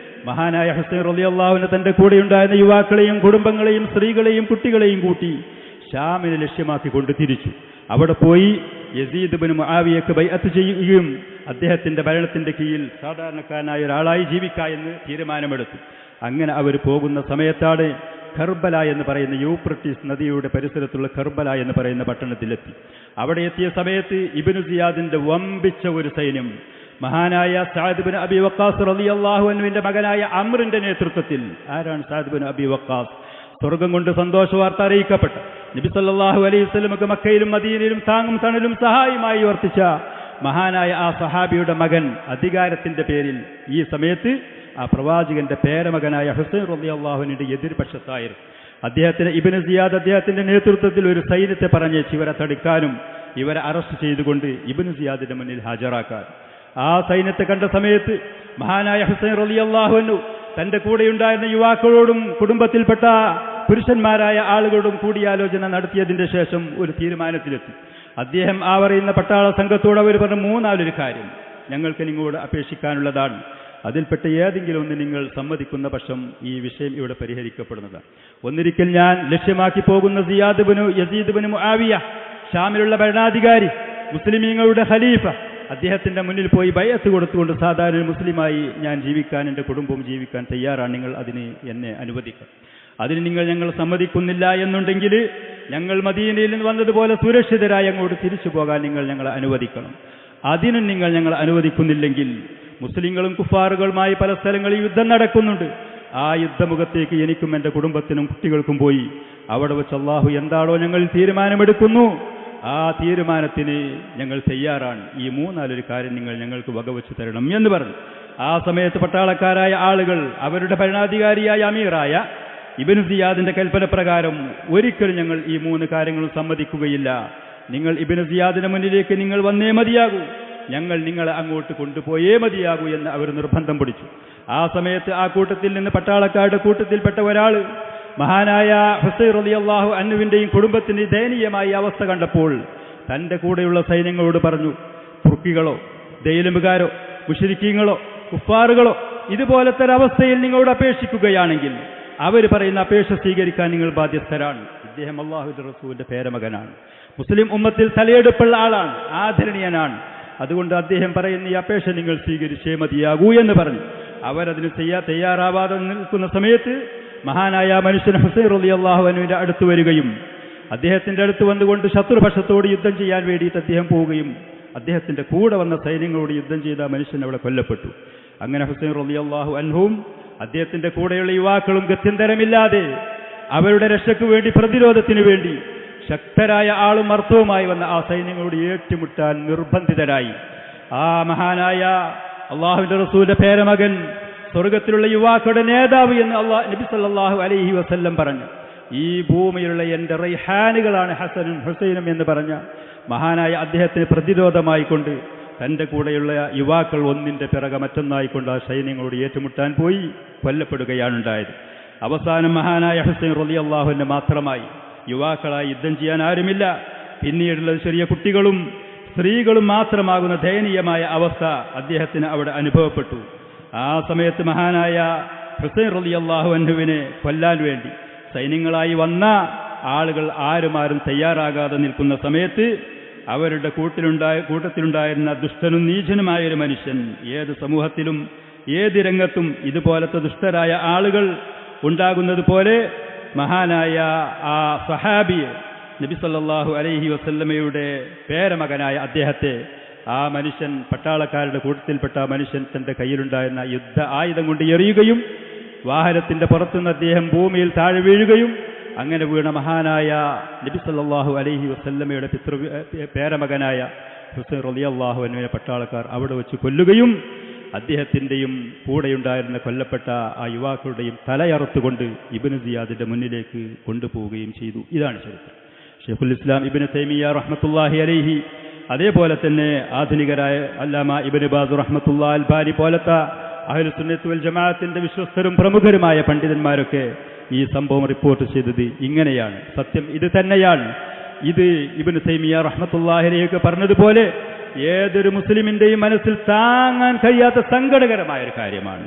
മഹാനായ ഹുസൈൻ റളിയല്ലാഹു അൻഹു തന്റെ കൂടെയുണ്ടായിരുന്ന യുവാക്കളെയും കുടുംബങ്ങളെയും സ്ത്രീകളെയും കുട്ടികളെയും കൂട്ടി ഷാമിനെ ലക്ഷ്യമാക്കിക്കൊണ്ട് തിരിച്ചു. അവിടെ പോയി യസീദ് ഇബ്നു മുആവിയക്ക് ബൈഅത്ത് ചെയ്യുകയും അദ്ദേഹത്തിന്റെ ഭരണത്തിന്റെ കീഴിൽ സാധാരണക്കാരനായ ഒരാളായി ജീവിക്കാമെന്ന് തീരുമാനമെടുത്തു. അങ്ങനെ അവർ പോകുന്ന സമയത്താണ് കർബല എന്ന് പറയുന്ന യൂഫ്രട്ടീസ് നദിയുടെ പരിസരത്തുള്ള കർബല എന്ന് പറയുന്ന പട്ടണത്തിലെത്തി. അവിടെ എത്തിയ സമയത്ത് ഇബ്നു സിയാദിന്റെ വമ്പിച്ച ഒരു സൈന്യം മഹാനായ സഅദ് ഇബ്നു അബി വഖാസ് റളിയല്ലാഹു അൻഹുവിന്റെ മകനായ അംറിന്റെ നേതൃത്വത്തിൽ. ആരാണ് സഅദ് ഇബ്നു അബി വഖാസ്? സ്വർഗം കൊണ്ട് സന്തോഷ വാർത്ത അറിയിക്കപ്പെട്ട നബി സല്ലല്ലാഹു അലൈഹി വസല്ലമക്ക് മക്കയിലും മദീനയിലും താങ്ങും തണലും സഹായമായി വർത്തിച്ച മഹാനായ ആ സഹാബിയുടെ മകൻ അധികാരത്തിന്റെ പേരിൽ ഈ സമയത്ത് ആ പ്രവാചകന്റെ പേരമകനായ ഹുസൈൻ റളിയല്ലാഹു അൻഹുവിന്റെ എതിർപക്ഷത്തായിരുന്നു. അദ്ദേഹത്തിന് ഇബ്നു സിയാദ് അദ്ദേഹത്തിന്റെ നേതൃത്വത്തിൽ ഒരു സൈന്യത്തെ പറഞ്ഞേച്ച് ഇവരെ തടുക്കാനും ഇവരെ അറസ്റ്റ് ചെയ്തുകൊണ്ട് ഇബ്നു സിയാദിന്റെ മുന്നിൽ ഹാജരാക്കാൻ. ആ സൈന്യത്തെ കണ്ട സമയത്ത് മഹാനായ ഹുസൈൻ റളിയല്ലാഹു അൻഹു തന്റെ കൂടെയുണ്ടായിരുന്ന യുവാക്കളോടും കുടുംബത്തിൽപ്പെട്ട പുരുഷന്മാരായ ആളുകളോടും കൂടിയാലോചന നടത്തിയതിന്റെ ശേഷം ഒരു തീരുമാനത്തിലെത്തി. അദ്ദേഹം ആ പറയുന്ന പട്ടാള സംഘത്തോട് അവർ പറഞ്ഞ മൂന്നാലൊരു കാര്യം ഞങ്ങൾക്ക് നിങ്ങളോട് അപേക്ഷിക്കാനുള്ളതാണ്. അതിൽപ്പെട്ട ഏതെങ്കിലും ഒന്ന് നിങ്ങൾ സമ്മതിക്കുന്ന പക്ഷം ഈ വിഷയം ഇവിടെ പരിഹരിക്കപ്പെടുന്നതാണ്. ഒന്നിരിക്കൽ ഞാൻ ലക്ഷ്യമാക്കി പോകുന്ന യസീദ് ഇബ്നു മുആവിയ, ഷാമിലുള്ള ഭരണാധികാരി, മുസ്ലിമീങ്ങളുടെ ഖലീഫ, അദ്ദേഹത്തിന്റെ മുന്നിൽ പോയി ബൈഅത്ത് കൊടുത്തുകൊണ്ട് സാധാരണ മുസ്ലിമായി ഞാൻ ജീവിക്കാൻ, എൻ്റെ കുടുംബവും ജീവിക്കാൻ തയ്യാറാണ്, നിങ്ങൾ അതിന് എന്നെ അനുവദിക്കണം. അതിന് ഞങ്ങൾ സമ്മതിക്കുന്നില്ല എന്നുണ്ടെങ്കിൽ ഞങ്ങൾ മദീനയിൽ നിന്ന് വന്നതുപോലെ സുരക്ഷിതരായി അങ്ങോട്ട് തിരിച്ചു പോകാൻ നിങ്ങൾ ഞങ്ങളെ അനുവദിക്കണം. അതിനും നിങ്ങൾ ഞങ്ങൾ അനുവദിക്കുന്നില്ലെങ്കിൽ മുസ്ലിങ്ങളും കുഫാറുകളുമായി പല സ്ഥലങ്ങളിൽ യുദ്ധം നടക്കുന്നുണ്ട്. ആ യുദ്ധമുഖത്തേക്ക് എനിക്കും എൻ്റെ കുടുംബത്തിനും കുട്ടികൾക്കും പോയി അവിടെ വെച്ച് അള്ളാഹു എന്താണോ ഞങ്ങൾ തീരുമാനമെടുക്കുന്നു ആ തീരുമാനത്തിന് ഞങ്ങൾ തയ്യാറാണ്. ഈ മൂന്നാലൊരു കാര്യം നിങ്ങൾ ഞങ്ങൾക്ക് വകവെച്ച് തരണം എന്ന് പറഞ്ഞു. ആ സമയത്ത് പട്ടാളക്കാരായ ആളുകൾ അവരുടെ ഭരണാധികാരിയായ അമീറായ ഇബ്നു സിയാദിന്റെ കൽപ്പന പ്രകാരം ഒരിക്കലും ഞങ്ങൾ ഈ മൂന്ന് കാര്യങ്ങളും സമ്മതിക്കുകയില്ല, നിങ്ങൾ ഇബ്നു സിയാദിന്റെ മുന്നിലേക്ക് നിങ്ങൾ വന്നേ മതിയാകൂ, ഞങ്ങൾ നിങ്ങളെ അങ്ങോട്ട് കൊണ്ടുപോയേ മതിയാകൂ എന്ന് അവർ നിർബന്ധം പിടിച്ചു. ആ സമയത്ത് ആ കൂട്ടത്തിൽ നിന്ന് പട്ടാളക്കാരുടെ കൂട്ടത്തിൽപ്പെട്ട ഒരാൾ മഹാനായ ഹുസൈൻ റളിയല്ലാഹു അൻഹുവിന്റെയും കുടുംബത്തിന്റെയും ദയനീയമായ അവസ്ഥ കണ്ടപ്പോൾ തന്റെ കൂടെയുള്ള സൈന്യങ്ങളോട് പറഞ്ഞു, തുർക്കികളോ ദൈലമുകാരോ മുശ്രിക്കീങ്ങളോ കുഫാറുകളോ ഇതുപോലത്തെ ഒരവസ്ഥയിൽ നിങ്ങളോട് അപേക്ഷിക്കുകയാണെങ്കിൽ അവർ പറയുന്ന അപേക്ഷ സ്വീകരിക്കാൻ നിങ്ങൾ ബാധ്യസ്ഥരാണ്. ഇദ്ദേഹം അല്ലാഹുവിന്റെ റസൂലിന്റെ പേരമകനാണ്, മുസ്ലിം ഉമ്മത്തിൽ തലയെടുപ്പുള്ള ആളാണ്, ആദരണീയനാണ്. അതുകൊണ്ട് അദ്ദേഹം പറയുന്ന ഈ അപേക്ഷ നിങ്ങൾ സ്വീകരിച്ചേ മതിയാകൂ എന്ന് പറഞ്ഞു. അവരതിന് തയ്യാറാവാതെ നിൽക്കുന്ന സമയത്ത് മഹാനായ മനുഷ്യൻ ഹുസൈൻ റളിയല്ലാഹു അൻഹുവിന്റെ അടുത്ത് വരികയും അദ്ദേഹത്തിന്റെ അടുത്ത് വന്നുകൊണ്ട് ശത്രുപക്ഷത്തോട് യുദ്ധം ചെയ്യാൻ വേണ്ടിയിട്ട് അദ്ദേഹം പോവുകയും അദ്ദേഹത്തിന്റെ കൂടെ വന്ന സൈന്യങ്ങളോട് യുദ്ധം ചെയ്ത മനുഷ്യൻ അവിടെ കൊല്ലപ്പെട്ടു. അങ്ങനെ ഹുസൈൻ റളിയല്ലാഹു അൻഹുവും അദ്ദേഹത്തിന്റെ കൂടെയുള്ള യുവാക്കളും ഗത്യന്തരമില്ലാതെ അവരുടെ രക്ഷയ്ക്ക് വേണ്ടി, പ്രതിരോധത്തിന് വേണ്ടി ശക്തരായ ആളും അർത്ഥവുമായി വന്ന ആ സൈന്യങ്ങളോട് ഏറ്റുമുട്ടാൻ നിർബന്ധിതരായി. ആ മഹാനായ അള്ളാഹുവിന്റെ റസൂലിന്റെ പേരമകൻ, സ്വർഗത്തിലുള്ള യുവാക്കളുടെ നേതാവ് എന്ന് നബി സല്ലല്ലാഹു അലൈഹി വസല്ലം പറഞ്ഞു, ഈ ഭൂമിയിലുള്ള എൻ്റെ റൈഹാനുകളാണ് ഹസനും ഹുസൈനും എന്ന് പറഞ്ഞ മഹാനായ അദ്ദേഹത്തിന് പ്രതിരോധമായിക്കൊണ്ട് തൻ്റെ കൂടെയുള്ള യുവാക്കൾ ഒന്നിൻ്റെ പിറകെ മറ്റൊന്നായിക്കൊണ്ട് ആ സൈന്യങ്ങളോട് ഏറ്റുമുട്ടാൻ പോയി കൊല്ലപ്പെടുകയാണുണ്ടായത്. അവസാനം മഹാനായ ഹുസൈൻ റളിയല്ലാഹു അൻഹു മാത്രമായി, യുവാക്കളായി യുദ്ധം ചെയ്യാൻ ആരുമില്ല. പിന്നീടുള്ളത് ചെറിയ കുട്ടികളും സ്ത്രീകളും മാത്രമാകുന്ന ദയനീയമായ അവസ്ഥ അദ്ദേഹത്തിന് അവിടെ അനുഭവപ്പെട്ടു. ആ സമയത്ത് മഹാനായ ഹുസൈൻ റളിയല്ലാഹു അൻഹുവിനെ കൊല്ലാൻ വേണ്ടി സൈന്യങ്ങളായി വന്ന ആളുകൾ ആരും തയ്യാറാകാതെ നിൽക്കുന്ന സമയത്ത് അവരുടെ കൂട്ടത്തിലുണ്ടായിരുന്ന ദുഷ്ടനും നീചനുമായൊരു മനുഷ്യൻ, ഏത് സമൂഹത്തിലും ഏത് രംഗത്തും ഇതുപോലത്തെ ദുഷ്ടരായ ആളുകൾ ഉണ്ടാകുന്നത് പോലെ മഹാനായ ആ സഹാബി നബി സല്ലല്ലാഹു അലൈഹി വസല്ലമയുടെ പേരമകനായ അദ്ദേഹത്തെ ആ മനുഷ്യൻ, പട്ടാളക്കാരുടെ കൂട്ടത്തിൽപ്പെട്ട ആ മനുഷ്യൻ തന്റെ കയ്യിലുണ്ടായിരുന്ന യുദ്ധ ആയുധം കൊണ്ട് എറിയുകയും വാഹനത്തിന്റെ പുറത്തുനിന്ന് അദ്ദേഹം ഭൂമിയിൽ താഴെ വീഴുകയും അങ്ങനെ വീണ മഹാനായ നബി സല്ലല്ലാഹു അലൈഹി വസല്ലമയുടെ പേരമകനായ ഹുസൈൻ റളിയല്ലാഹു അൻഹുവിനെ പട്ടാളക്കാർ അവിടെ വെച്ച് കൊല്ലുകയും അദ്ദേഹത്തിൻ്റെയും കൂടെയുണ്ടായിരുന്ന കൊല്ലപ്പെട്ട ആ യുവാക്കളുടെയും തലയറുത്തുകൊണ്ട് ഇബ്നു സിയാദിന്റെ മുന്നിലേക്ക് കൊണ്ടുപോവുകയും ചെയ്തു. ഇതാണ് ചരിത്രം. ഷെയ്ഖുൽ ഇസ്ലാം ഇബ്നു തൈമിയ്യ റഹ്മത്തുള്ളാഹി അലൈഹി, അതേപോലെ തന്നെ ആധുനികരായ അല്ലാമ ഇബ്നു ബാസ് റഹ്മത്തുള്ളാഹി അൽ ബാരി പോലത്തെ അഹ്ലു സുന്നത്ത് വൽ ജമാഅത്തിന്റെ വിശ്വസ്തരും പ്രമുഖരുമായ പണ്ഡിതന്മാരൊക്കെ ഈ സംഭവം റിപ്പോർട്ട് ചെയ്തത് ഇങ്ങനെയാണ്. സത്യം ഇത് തന്നെയാണ്. ഇത് ഇബ്നു തൈമിയ്യ റഹ്മത്തുള്ളാഹി അലൈഹി പറഞ്ഞതുപോലെ ഏതൊരു മുസ്ലിമിന്റെയും മനസ്സിൽ താങ്ങാൻ കഴിയാത്ത സങ്കടകരമായ ഒരു കാര്യമാണ്.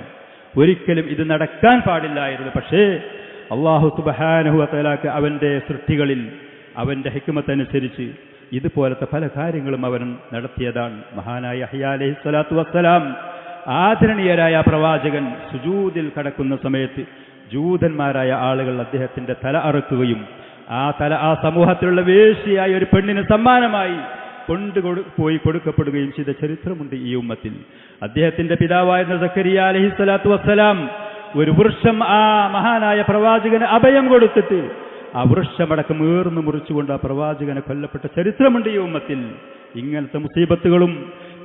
ഒരിക്കലും ഇത് നടക്കാൻ പാടില്ലായിരുന്നു. പക്ഷേ അല്ലാഹു സുബ്ഹാനഹു വ തആലക്ക് അവന്റെ സൃഷ്ടികളിൽ അവന്റെ ഹിക്മത്തനുസരിച്ച് ഇതുപോലത്തെ പല കാര്യങ്ങളും അവൻ നടത്തിയതാണ്. മഹാനായ യഹ്യ അലൈഹിസ്സലാത്തു വസ്സലാം, ആദരണീയരായ പ്രവാചകൻ സുജൂദിൽ കടക്കുന്ന സമയത്ത് ജൂതന്മാരായ ആളുകൾ അദ്ദേഹത്തിന്റെ തല അറുക്കുകയും ആ തല ആ സമൂഹത്തിലുള്ള വേശ്യയായ ഒരു പെണ്ണിന് സമ്മാനമായി പോയി കൊടുക്കപ്പെടുകയും ചെയ്ത ചരിത്രമുണ്ട് ഈ ഉമ്മത്തിൽ. അദ്ദേഹത്തിന്റെ പിതാവായിരുന്ന സക്കരിയ അലൈഹിസ്സലാത്തു വസ്സലാം ഒരു വൃക്ഷം ആ മഹാനായ പ്രവാചകന് അഭയം കൊടുത്തിട്ട് ആ വൃക്ഷമടക്കം ഏർന്നു മുറിച്ചുകൊണ്ട് ആ പ്രവാചകനെ കൊല്ലപ്പെട്ട ചരിത്രമുണ്ട് ഈ ഉമ്മത്തിൽ. ഇങ്ങനത്തെ മുസീബത്തുകളും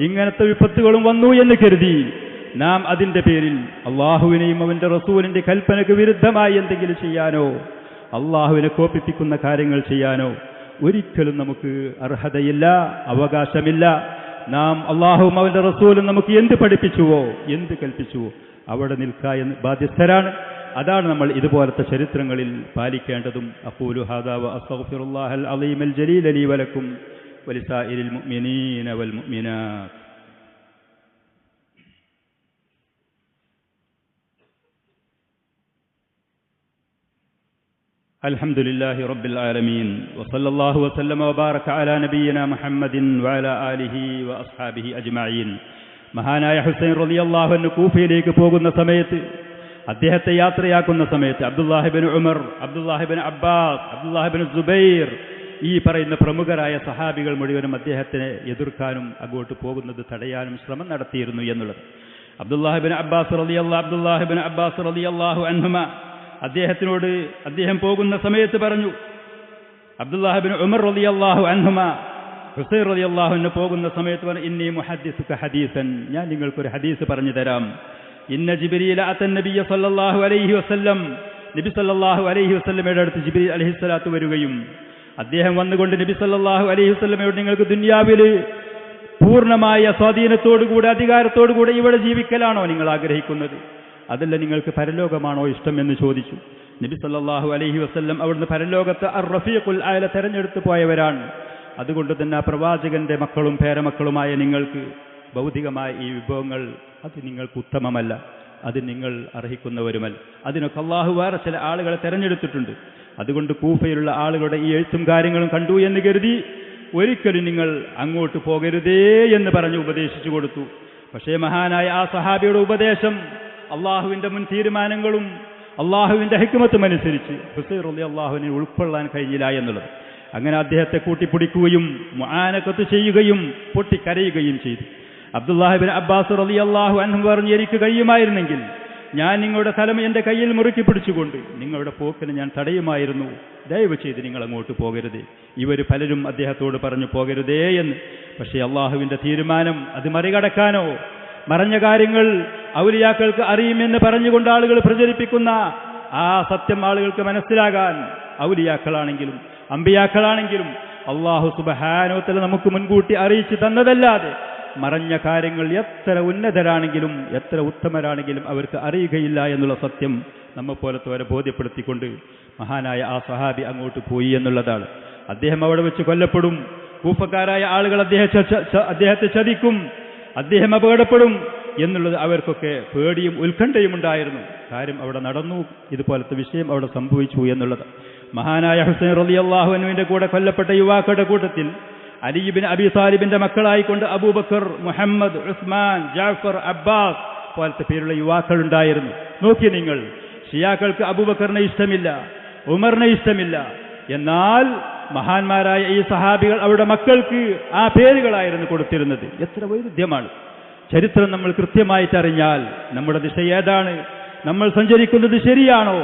ഇങ്ങനത്തെ വിപത്തുകളും വന്നു എന്ന് കരുതി നാം അതിന്റെ പേരിൽ അള്ളാഹുവിനെയും അവന്റെ റസൂലിന്റെ കൽപ്പനയ്ക്ക് വിരുദ്ധമായി എന്തെങ്കിലും ചെയ്യാനോ അള്ളാഹുവിനെ കോപിപ്പിക്കുന്ന കാര്യങ്ങൾ ചെയ്യാനോ ഒരിക്കലും നമുക്ക് അർഹതയില്ല, അവകാശമില്ല. നാം അള്ളാഹുവും അവന്റെ റസൂലും നമുക്ക് എന്ത് പഠിപ്പിച്ചുവോ എന്ത് കൽപ്പിച്ചുവോ അവിടെ നിൽക്കാൻ ബാധ്യസ്ഥരാണ്. അതാണ് നമ്മൾ ഇതുപോലത്തെ ചരിത്രങ്ങളിൽ പാലിക്കേണ്ടതും. അഖൂലു ഹാദാ വ അസ്തഗ്ഫിറുല്ലാഹൽ അളീമൽ ജലീല ലീ വലക്കും വലിസായിരിൽ മുഅ്മിനീന വൽ മുഅ്മിനാത്ത്. അൽഹംദുലില്ലാഹി റബ്ബിൽ ആലമീൻ വസല്ലല്ലാഹു വസല്ലമ വബാറക അലാ നബിയിനാ മുഹമ്മദിൻ വഅലാ ആലിഹി വഅസ്ഹാബിഹി അജ്മഈൻ. മഹാനായ ഹുസൈൻ റളിയല്ലാഹു അൻഹു കൂഫയിലേക്ക് പോകുന്ന സമയത്ത്, അദ്ദേഹത്തെ യാത്രയാക്കുന്ന സമയത്ത് അബ്ദുല്ലാഹിബ്നു ഉമർ, അബ്ദുല്ലാഹിബ്നു അബ്ബാസ്, അബ്ദുല്ലാഹിബ്നു സുബൈർ, ഈ പറയുന്ന പ്രമുഖരായ സഹാബികൾ മുഴുവനും അദ്ദേഹത്തിനെ എതിർക്കാനും അങ്ങോട്ട് പോകുന്നത് തടയാനും ശ്രമം നടത്തിയിരുന്നു എന്നുള്ളത്. അബ്ദുല്ലാഹിബ്നു അബ്ബാസ് റളിയല്ലാഹു അൻഹുമ അദ്ദേഹത്തിനോട് അദ്ദേഹം പോകുന്ന സമയത്ത് പറഞ്ഞു, അബ്ദുല്ലാഹിബ്നു ഉമർ റളിയല്ലാഹു അൻഹുമ ഹുസൈൻ റളിയല്ലാഹു അൻഹു പോകുന്ന സമയത്ത് പറഞ്ഞു, ഇന്നി മുഹദ്ദിസുക ഹദീസൻ, ഞാൻ നിങ്ങൾക്കൊരു ഹദീസ് പറഞ്ഞു തരാം. ഇന്ന ജിബ്രീല അത്തൻ നബിയ സല്ലല്ലാഹു അലൈഹി വസല്ലം, നബി സല്ലല്ലാഹു അലൈഹി വസല്ലമയുടെ അടുത്ത് ജിബ്രീൽ അലൈഹിസ്സലാത്തു വരികയും അദ്ദേഹം വന്നുകൊണ്ട് നബി സല്ലല്ലാഹു അലൈഹി വസല്ലമയോട് നിങ്ങൾക്ക് ദുനിയാവിൽ പൂർണ്ണമായ സ്വാധീനത്തോടുകൂടെ അധികാരത്തോടുകൂടെ ഇവിടെ ജീവിക്കലാണോ നിങ്ങൾ ആഗ്രഹിക്കുന്നത്, അതല്ല നിങ്ങൾക്ക് പരലോകമാണോ ഇഷ്ടം എന്ന് ചോദിച്ചു. നബി സല്ലല്ലാഹു അലൈഹി വസല്ലം അവിടുന്ന് പരലോകത്ത് അർ റഫീഖുൽ അഅല തെരഞ്ഞെടുത്തു പോയവരാണ്. അതുകൊണ്ട് തന്നെ ആ പ്രവാചകന്റെ മക്കളും പേരമക്കളുമായ നിങ്ങൾക്ക് ഭൗതികമായ ഈ വിഭവങ്ങൾ അത് നിങ്ങൾക്ക് ഉത്തമമല്ല, അത് നിങ്ങൾ അർഹിക്കുന്നവരുമല്ല. അതിനൊക്കെ അള്ളാഹു വേറെ ചില ആളുകളെ തെരഞ്ഞെടുത്തിട്ടുണ്ട്. അതുകൊണ്ട് കൂഫയിലുള്ള ആളുകളുടെ ഈ എഴുത്തും കാര്യങ്ങളും കണ്ടു എന്ന് കരുതി ഒരിക്കലും നിങ്ങൾ അങ്ങോട്ട് പോകരുതേ എന്ന് പറഞ്ഞ് ഉപദേശിച്ചു കൊടുത്തു. പക്ഷേ മഹാനായ ആ സഹാബിയുടെ ഉപദേശം അള്ളാഹുവിന്റെ മുൻ തീരുമാനങ്ങളും അള്ളാഹുവിന്റെ ഹിക്മത്തും അനുസരിച്ച് ഹുസൈൻ റളിയല്ലാഹുവിനെ ഉൾക്കൊള്ളാൻ കഴിഞ്ഞില്ല എന്നുള്ളത്. അങ്ങനെ അദ്ദേഹത്തെ കൂട്ടിപ്പിടിക്കുകയും മുആനഖത്ത് ചെയ്യുകയും പൊട്ടിക്കരയുകയും ചെയ്തു. അബ്ദുല്ലാഹിബ്നു അബ്ബാസ് റളിയല്ലാഹു അൻഹു പറഞ്ഞു, എനിക്ക് കഴിയുമായിരുന്നെങ്കിൽ ഞാൻ നിങ്ങളുടെ തലം എൻ്റെ കയ്യിൽ മുറുക്കി പിടിച്ചുകൊണ്ട് നിങ്ങളുടെ പോക്കിന് ഞാൻ തടയുമായിരുന്നു. ദയവ് ചെയ്ത് നിങ്ങൾ അങ്ങോട്ട് പോകരുതേ. ഇവർ പലരും അദ്ദേഹത്തോട് പറഞ്ഞു പോകരുതേ എന്ന്. പക്ഷേ അള്ളാഹുവിന്റെ തീരുമാനം അത് മറികടക്കാനോ മറഞ്ഞ കാര്യങ്ങൾ ഔലിയാക്കൾക്ക് അറിയുമെന്ന് പറഞ്ഞുകൊണ്ട് ആളുകൾ പ്രചരിപ്പിക്കുന്ന ആ സത്യം ആളുകൾക്ക് മനസ്സിലാകാൻ ഔലിയാക്കളാണെങ്കിലും അമ്പിയാക്കളാണെങ്കിലും അള്ളാഹു സുബ്ഹാനഹു വ തആല നമുക്ക് മുൻകൂട്ടി അറിയിച്ചു തന്നതല്ലാതെ മറഞ്ഞ കാര്യങ്ങൾ എത്ര ഉന്നതരാണെങ്കിലും എത്ര ഉത്തമരാണെങ്കിലും അവർക്ക് അറിയുകയില്ല എന്നുള്ള സത്യം നമ്മെപ്പോലത്തവരെ ബോധ്യപ്പെടുത്തിക്കൊണ്ട് മഹാനായ ആ സഹാബി അങ്ങോട്ട് പോയി എന്നുള്ളതാണ്. അദ്ദേഹം അവിടെ വെച്ച് കൊല്ലപ്പെടും. കൂഫക്കാരായ ആളുകൾ അദ്ദേഹത്തെ ചതിക്കും, അദ്ദേഹം അപകടപ്പെടും എന്നുള്ളത് അവർക്കൊക്കെ പേടിയും ഉത്കണ്ഠയും ഉണ്ടായിരുന്നു. കാര്യം അവിടെ നടന്നു, ഇതുപോലത്തെ വിഷയം അവിടെ സംഭവിച്ചു എന്നുള്ളത്. മഹാനായ ഹുസൈൻ റളിയല്ലാഹു അൻഹുവിന്റെ കൂടെ കൊല്ലപ്പെട്ട യുവാക്കളുടെ കൂട്ടത്തിൽ അലി ഇബ്നു അബി താലിബിന്റെ മക്കളായിക്കൊണ്ട് അബൂബക്കർ, മുഹമ്മദ്, ഉസ്മാൻ, ജാഫർ, അബ്ബാസ് പോലത്തെ പേരുള്ള യുവാക്കൾ ഉണ്ടായിരുന്നു. നോക്കി നിങ്ങൾ, ഷിയാക്കൾക്ക് അബൂബക്കറിനെ ഇഷ്ടമില്ല, ഉമറിനെ ഇഷ്ടമില്ല. എന്നാൽ മഹാന്മാരായ ഈ സഹാബികൾ അവരുടെ മക്കൾക്ക് ആ പേരുകളായിരുന്നു കൊടുത്തിരുന്നത്. എത്ര വൈരുദ്ധ്യമാണ്! ചരിത്രം നമ്മൾ കൃത്യമായിട്ട് അറിഞ്ഞാൽ നമ്മുടെ ദിശ ഏതാണ്, നമ്മൾ സഞ്ചരിക്കുന്നത് ശരിയാണോ,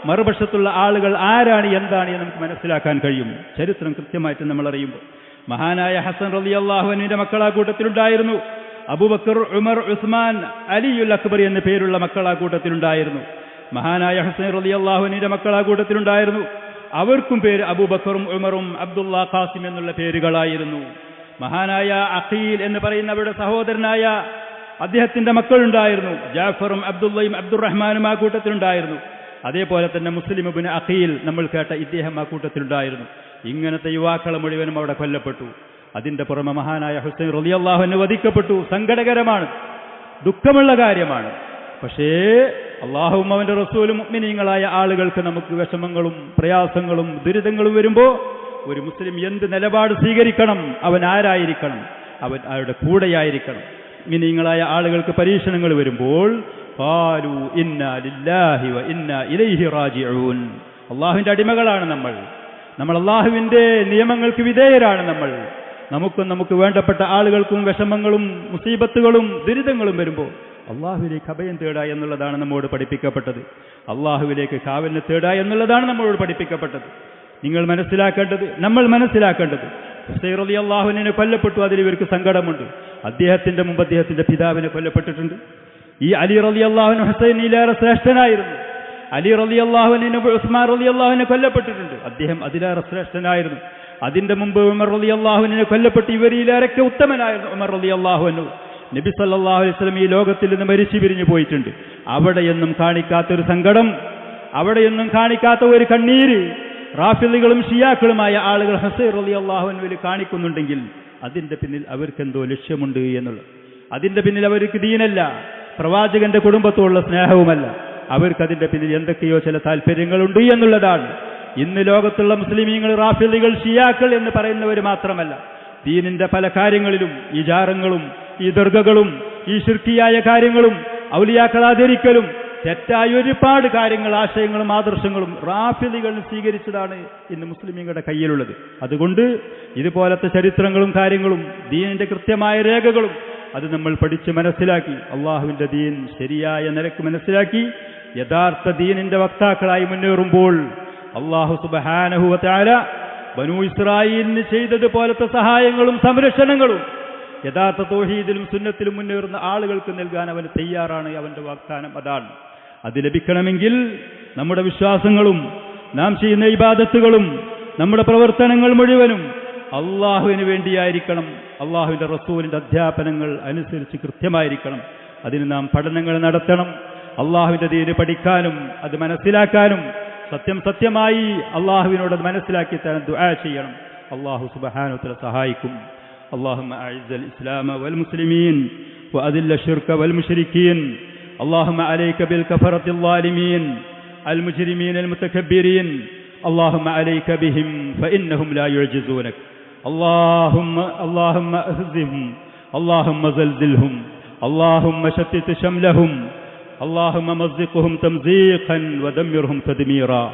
മറുപക്ഷത്തുള്ള ആളുകൾ ആരാണ്, എന്താണ് എന്ന് നമുക്ക് മനസ്സിലാക്കാൻ കഴിയും. ചരിത്രം കൃത്യമായിട്ട് നമ്മൾ അറിയുമ്പോൾ മഹാനായ ഹസൻ റളിയല്ലാഹു അൻഹുവിന്റെ മക്കൾ ആ കൂട്ടത്തിലുണ്ടായിരുന്നു. അബൂബക്കർ, ഉമർ, ഉസ്മാൻ, അലിയുൽ അക്ബർ എന്ന പേരുള്ള മക്കൾ ആ കൂട്ടത്തിലുണ്ടായിരുന്നു. മഹാനായ ഹുസൈൻ റളിയല്ലാഹു അൻഹുവിന്റെ മക്കൾ ആ കൂട്ടത്തിലുണ്ടായിരുന്നു. അവർക്കും പേര് അബൂബക്കറും ഉമറും അബ്ദുള്ള, ഖാസിം എന്നുള്ള പേരുകളായിരുന്നു. മഹാനായ അഖീൽ എന്ന് പറയുന്ന അവരുടെ സഹോദരനായ അദ്ദേഹത്തിന്റെ മക്കളുണ്ടായിരുന്നു. ജാഫറും അബ്ദുള്ളയും അബ്ദുറഹ്മാനും ആ കൂട്ടത്തിലുണ്ടായിരുന്നു. അതേപോലെ തന്നെ മുസ്ലിം ഇബ്നു അഖീൽ നമ്മൾ കേട്ട ഇദ്ദേഹം ആ കൂട്ടത്തിലുണ്ടായിരുന്നു. ഇങ്ങനത്തെ യുവാക്കളെ മുഴുവനും അവിടെ കൊല്ലപ്പെട്ടു. അതിന്റെ പുറമെ മഹാനായ ഹുസൈൻ റളിയല്ലാഹു അൻഹു വധിക്കപ്പെട്ടു. സങ്കടകരമാണ്, ദുഃഖമുള്ള കാര്യമാണ്. പക്ഷേ അല്ലാഹുവും അവന്റെ റസൂലും മുഅ്മിനീങ്ങളായ ആളുകൾക്ക് നമുക്ക് വിഷമങ്ങളും പ്രയാസങ്ങളും ദുരിതങ്ങളും വരുമ്പോൾ ഒരു മുസ്ലിം എന്ത് നിലപാട് സ്വീകരിക്കണം, അവൻ ആരായിരിക്കണം, അവൻ അവരുടെ കൂടെയായിരിക്കണം. മുഅ്മിനീങ്ങളായ ആളുകൾക്ക് പരീക്ഷണങ്ങൾ വരുമ്പോൾ ഖാലു ഇന്നാ ലില്ലാഹി വ ഇന്നാ ഇലൈഹി റാജിഊൻ. അല്ലാഹുവിന്റെ അടിമകളാണ് നമ്മൾ അല്ലാഹുവിന്റെ നിയമങ്ങൾക്ക് വിധേയരാണ് നമുക്കും നമുക്ക് വേണ്ടപ്പെട്ട ആളുകൾക്കും വിഷമങ്ങളും മുസീബത്തുകളും ദുരിതങ്ങളും വരുമ്പോൾ അള്ളാഹുവിലേക്ക് അഭയം തേടുക എന്നുള്ളതാണ് നമ്മോട് പഠിപ്പിക്കപ്പെട്ടത്. അള്ളാഹുവിലേക്ക് കാവലിനെ തേടുക എന്നുള്ളതാണ് നമ്മളോട് പഠിപ്പിക്കപ്പെട്ടത്. നമ്മൾ മനസ്സിലാക്കേണ്ടത് ഹുസൈൻ റളിയല്ലാഹു അൻഹു കൊല്ലപ്പെട്ടു, അതിൽ ഇവർക്ക് സങ്കടമുണ്ട്. അദ്ദേഹത്തിന്റെ മുമ്പ് അദ്ദേഹത്തിന്റെ പിതാവിനെ കൊല്ലപ്പെട്ടിട്ടുണ്ട്. ഈ അലി റളിയല്ലാഹു അൻഹു ഹുസൈനിലേറെ ശ്രേഷ്ഠനായിരുന്നു. അലി റളിയല്ലാഹു അൻഹു ഉസ്മാൻ റളിയല്ലാഹു അൻഹു കൊല്ലപ്പെട്ടിട്ടുണ്ട്. അദ്ദേഹം അതിലേറെ ശ്രേഷ്ഠനായിരുന്നു. അതിന്റെ മുമ്പ് ഉമർ റളിയല്ലാഹു അൻഹു കൊല്ലപ്പെട്ട് ഇവരിലേറെയൊക്കെ ഉത്തമനായിരുന്നു ഉമർ റളിയല്ലാഹു അൻഹു. നബി സല്ലല്ലാഹു അലൈഹി വസല്ലം ഈ ലോകത്തിൽ നിന്ന് മരിച്ചു പിരിഞ്ഞു പോയിട്ടുണ്ട്. അവിടെയൊന്നും കാണിക്കാത്തൊരു സങ്കടം, അവിടെയൊന്നും കാണിക്കാത്ത ഒരു കണ്ണീര് റാഫിളികളും ഷിയാക്കളുമായ ആളുകൾ ഹുസൈൻ റളിയല്ലാഹു അൻഹുവിൽ കാണിക്കുന്നുണ്ടെങ്കിൽ അതിന്റെ പിന്നിൽ അവർക്കെന്തോ ലക്ഷ്യമുണ്ട് എന്നുള്ളത്. അതിന്റെ പിന്നിൽ അവർക്ക് ദീനല്ല, പ്രവാചകന്റെ കുടുംബത്തോടുള്ള സ്നേഹവുമല്ല, അവർക്കതിന്റെ പിന്നിൽ എന്തൊക്കെയോ ചില താല്പര്യങ്ങളുണ്ട് എന്നുള്ളതാണ്. ഇന്ന് ലോകത്തുള്ള മുസ്ലിമീങ്ങൾ റാഫിളികൾ, ഷിയാക്കൾ എന്ന് പറയുന്നവർ മാത്രമല്ല, ദീനിന്റെ പല കാര്യങ്ങളിലും ഈ ജാറങ്ങളും ഈ ദർഗകളും ഈ ശിർക്കിയായ കാര്യങ്ങളും ഔലിയാക്കൾ ആദരിക്കലും തെറ്റായ ഒരുപാട് കാര്യങ്ങൾ, ആശയങ്ങളും ആദർശങ്ങളും റാഫിളികൾ സ്വീകരിച്ചതാണ് ഇന്ന് മുസ്ലിമീങ്ങളുടെ കയ്യിലുള്ളത്. അതുകൊണ്ട് ഇതുപോലത്തെ ചരിത്രങ്ങളും കാര്യങ്ങളും ദീനിന്റെ കൃത്യമായ രേഖകളും അത് നമ്മൾ പഠിച്ച് മനസ്സിലാക്കി അള്ളാഹുവിന്റെ ദീൻ ശരിയായ നിലക്ക് മനസ്സിലാക്കി യഥാർത്ഥ ദീനിന്റെ വക്താക്കളായി മുന്നേറുമ്പോൾ അള്ളാഹു സുബ്ഹാനഹു വ തആല ബനൂ ഇസ്രായീലിന് ചെയ്തതുപോലത്തെ സഹായങ്ങളും സംരക്ഷണങ്ങളും യഥാർത്ഥ തൗഹീദിലും സുന്നത്തിലും മുന്നേറുന്ന ആളുകൾക്ക് നൽകാൻ അവന് തയ്യാറാണ്. അവന്റെ വാഗ്ദാനം അതാണ്. അത് ലഭിക്കണമെങ്കിൽ നമ്മുടെ വിശ്വാസങ്ങളും നാം ചെയ്യുന്ന ഇബാദത്തുകളും നമ്മുടെ പ്രവർത്തനങ്ങൾ മുഴുവനും അള്ളാഹുവിന് വേണ്ടിയായിരിക്കണം. അള്ളാഹുവിന്റെ റസൂലിന്റെ അധ്യാപനങ്ങൾ അനുസരിച്ച് കൃത്യമായിരിക്കണം. അതിന് നാം പഠനങ്ങൾ നടത്തണം. അള്ളാഹുവിന്റെ ദീന് പഠിക്കാനും അത് മനസ്സിലാക്കാനും സത്യമായി അള്ളാഹുവിനോട് അത് മനസ്സിലാക്കി തരാൻ ദുആ ചെയ്യണം. അള്ളാഹു സുബ്ഹാനഹു വ തആല സഹായിക്കും. اللهم أعز الإسلام والمسلمين وأذل الشرك والمشركين. اللهم عليك بالكفرة الظالمين المجرمين المتكبرين. اللهم عليك بهم فإنهم لا يعجزونك. اللهم أهزهم، اللهم زلزلهم، اللهم شتت شملهم، اللهم مزقهم تمزيقا ودمرهم تدميرا.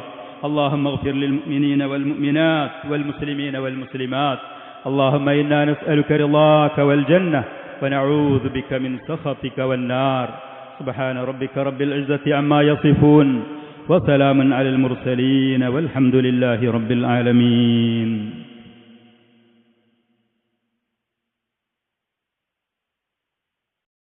اللهم اغفر للمؤمنين والمؤمنات والمسلمين والمسلمات. اللهم إنا نسألك رضاك والجنة ونعوذ بك من سخطك والنار. سبحان ربك رب العزة عما يصفون وسلام على المرسلين والحمد لله رب العالمين.